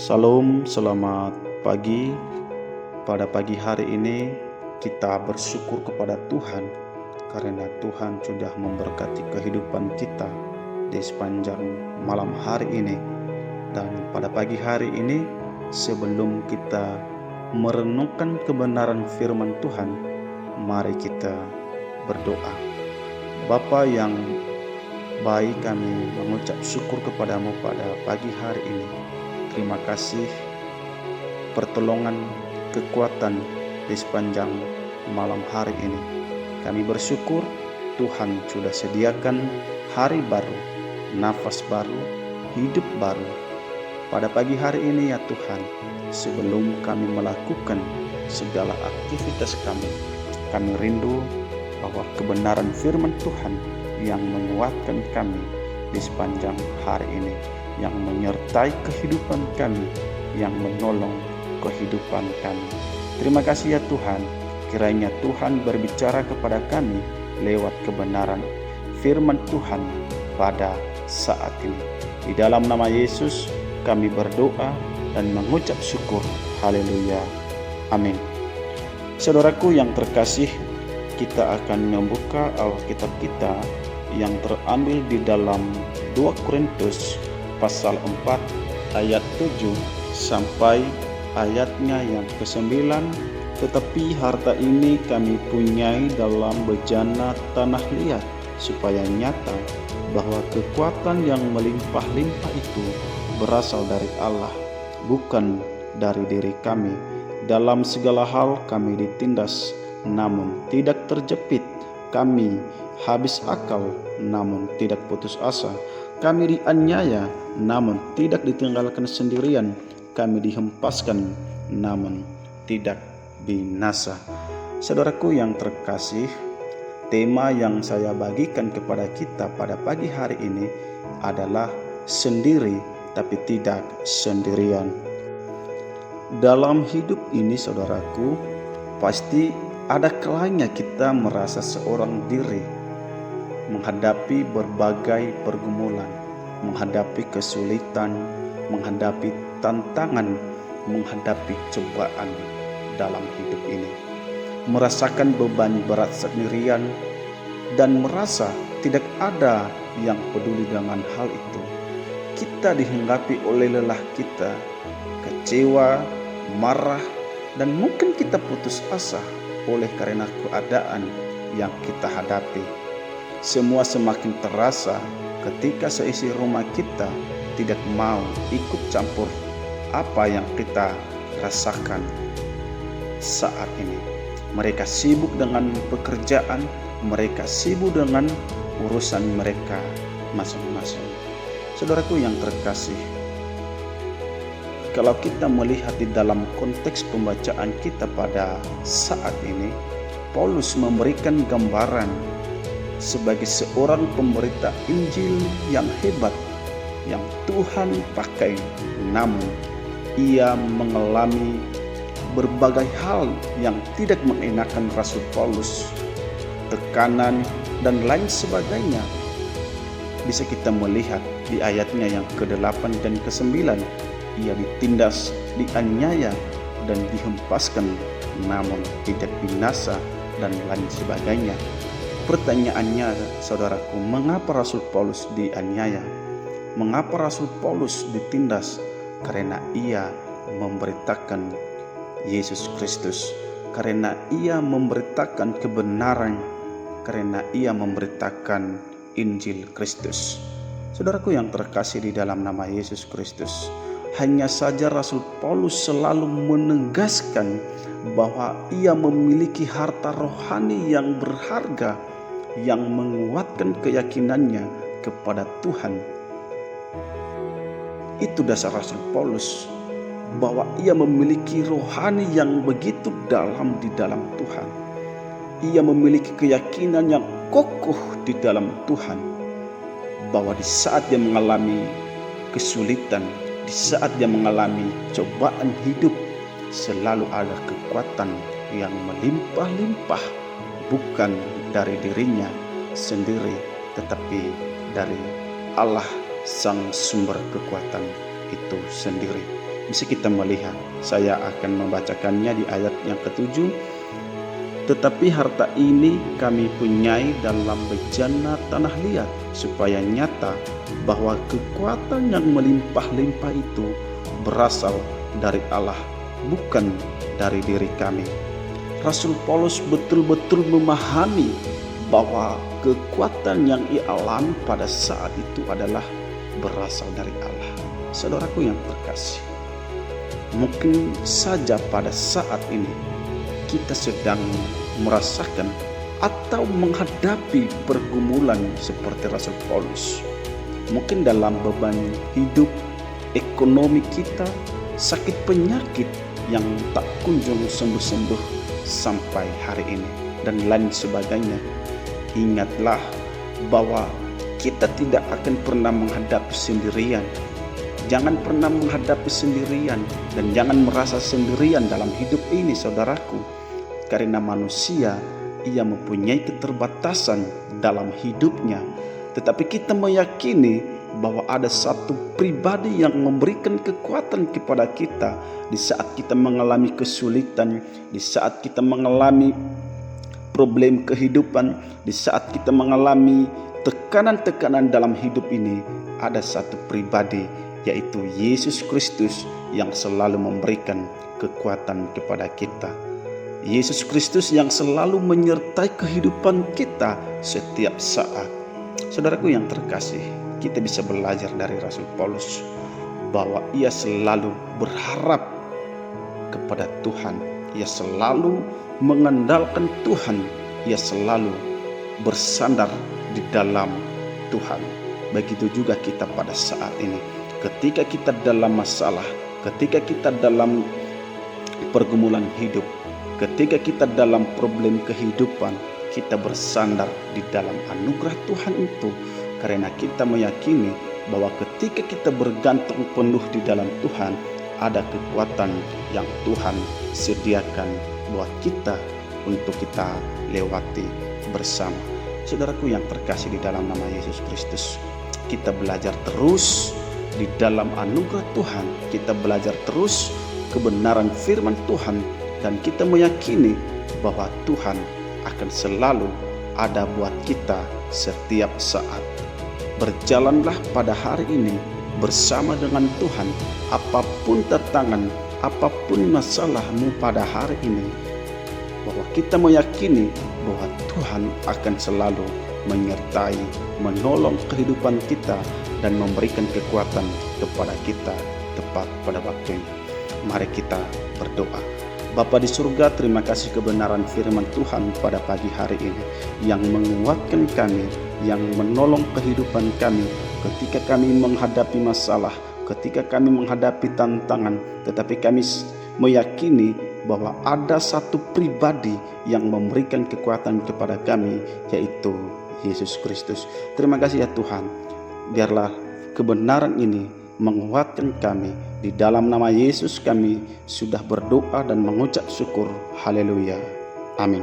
Salam, selamat pagi. Pada pagi hari ini kita bersyukur kepada Tuhan karena Tuhan sudah memberkati kehidupan kita di sepanjang malam hari ini. Dan pada pagi hari ini, sebelum kita merenungkan kebenaran firman Tuhan, mari kita berdoa. Bapa yang baik, kami mengucap syukur kepadamu pada pagi hari ini. Terima kasih pertolongan, kekuatan di sepanjang malam hari ini. Kami bersyukur Tuhan sudah sediakan hari baru, nafas baru, hidup baru. Pada pagi hari ini ya Tuhan, sebelum kami melakukan segala aktivitas kami rindu bahwa kebenaran firman Tuhan yang menguatkan kami di sepanjang hari ini, yang menyertai kehidupan kami, yang menolong kehidupan kami. Terima kasih ya Tuhan, kiranya Tuhan berbicara kepada kami lewat kebenaran firman Tuhan pada saat ini. Di dalam nama Yesus kami berdoa dan mengucap syukur. Haleluya. Amin. Saudaraku yang terkasih, kita akan membuka Alkitab kita yang terambil di dalam 2 Korintus pasal 4 ayat 7 sampai ayatnya yang ke-9. Tetapi harta ini kami punyai dalam bejana tanah liat, supaya nyata bahwa kekuatan yang melimpah-limpah itu berasal dari Allah, bukan dari diri kami. Dalam segala hal kami ditindas, namun tidak terjepit. Kami habis akal, namun tidak putus asa. Kami dianiaya, namun tidak ditinggalkan sendirian. Kami dihempaskan, namun tidak binasa. Saudaraku yang terkasih, tema yang saya bagikan kepada kita pada pagi hari ini adalah sendiri tapi tidak sendirian. Dalam hidup ini saudaraku, pasti ada kalanya kita merasa seorang diri menghadapi berbagai pergumulan, menghadapi kesulitan, menghadapi tantangan, menghadapi cobaan dalam hidup ini, merasakan beban berat sendirian dan merasa tidak ada yang peduli dengan hal itu. Kita dihinggapi oleh lelah kita, kecewa, marah, dan mungkin kita putus asa oleh karena keadaan yang kita hadapi. Semua semakin terasa ketika seisi rumah kita tidak mau ikut campur apa yang kita rasakan saat ini. Mereka sibuk dengan pekerjaan, mereka sibuk dengan urusan mereka masing-masing. Saudaraku yang terkasih, kalau kita melihat di dalam konteks pembacaan kita pada saat ini, Paulus memberikan gambaran sebagai seorang pemberita Injil yang hebat, yang Tuhan pakai, namun ia mengalami berbagai hal yang tidak mengenakan Rasul Paulus, tekanan dan lain sebagainya. Bisa kita melihat di ayatnya yang ke-8 dan ke-9, ia ditindas, dianiaya, dan dihempaskan, namun tidak binasa, dan lain sebagainya. Pertanyaannya saudaraku, mengapa Rasul Paulus dianiaya? Mengapa Rasul Paulus ditindas? Karena ia memberitakan Yesus Kristus, karena ia memberitakan kebenaran, karena ia memberitakan Injil Kristus. Saudaraku yang terkasih di dalam nama Yesus Kristus, hanya saja Rasul Paulus selalu menegaskan bahwa ia memiliki harta rohani yang berharga, yang menguatkan keyakinannya kepada Tuhan. Itu dasar Rasul Paulus, bahwa ia memiliki rohani yang begitu dalam di dalam Tuhan. Ia memiliki keyakinan yang kokoh di dalam Tuhan, bahwa di saat dia mengalami kesulitan, di saat dia mengalami cobaan hidup, selalu ada kekuatan yang melimpah-limpah, bukan dari dirinya sendiri, tetapi dari Allah sang sumber kekuatan itu sendiri. bisa kita melihat. Saya akan membacakannya di ayat yang ke-7. Tetapi harta ini kami punyai dalam bejana tanah liat, supaya nyata bahwa kekuatan yang melimpah-limpah itu berasal dari Allah, bukan dari diri kami. Rasul Paulus betul-betul memahami bahwa kekuatan yang ia alami pada saat itu adalah berasal dari Allah. Saudaraku yang terkasih, mungkin saja pada saat ini kita sedang merasakan atau menghadapi pergumulan seperti Rasul Paulus. Mungkin dalam beban hidup, ekonomi kita, sakit penyakit yang tak kunjung sembuh-sembuh sampai hari ini, dan lain sebagainya. Ingatlah bahwa kita tidak akan pernah menghadapi sendirian. Jangan pernah menghadapi sendirian dan jangan merasa sendirian dalam hidup ini, saudaraku. Karena manusia, ia mempunyai keterbatasan dalam hidupnya. Tetapi kita meyakini bahwa ada satu pribadi yang memberikan kekuatan kepada kita di saat kita mengalami kesulitan, di saat kita mengalami problem kehidupan, di saat kita mengalami tekanan-tekanan dalam hidup ini. Ada satu pribadi, yaitu Yesus Kristus, yang selalu memberikan kekuatan kepada kita. Yesus Kristus yang selalu menyertai kehidupan kita setiap saat. Saudaraku yang terkasih, kita bisa belajar dari Rasul Paulus bahwa ia selalu berharap kepada Tuhan. Ia selalu mengandalkan Tuhan. Ia selalu bersandar di dalam Tuhan. Begitu juga kita pada saat ini. Ketika kita dalam masalah, ketika kita dalam pergumulan hidup, ketika kita dalam problem kehidupan, kita bersandar di dalam anugerah Tuhan itu, karena kita meyakini bahwa ketika kita bergantung penuh di dalam Tuhan, ada kekuatan yang Tuhan sediakan buat kita untuk kita lewati bersama. Saudaraku yang terkasih di dalam nama Yesus Kristus, kita belajar terus di dalam anugerah Tuhan. Kita belajar terus kebenaran firman Tuhan, dan kita meyakini bahwa Tuhan akan selalu ada buat kita setiap saat. Berjalanlah pada hari ini bersama dengan Tuhan. Apapun tantangan, apapun masalahmu pada hari ini, bahwa kita meyakini bahwa Tuhan akan selalu menyertai, menolong kehidupan kita, dan memberikan kekuatan kepada kita tepat pada waktunya. Mari kita berdoa. Bapa di surga, terima kasih kebenaran firman Tuhan pada pagi hari ini yang menguatkan kami, yang menolong kehidupan kami ketika kami menghadapi masalah, ketika kami menghadapi tantangan. Tetapi kami meyakini bahwa ada satu pribadi yang memberikan kekuatan kepada kami, yaitu Yesus Kristus. Terima kasih ya Tuhan. Biarlah kebenaran ini menguatkan kami. Di dalam nama Yesus kami sudah berdoa dan mengucap syukur. Haleluya. Amin.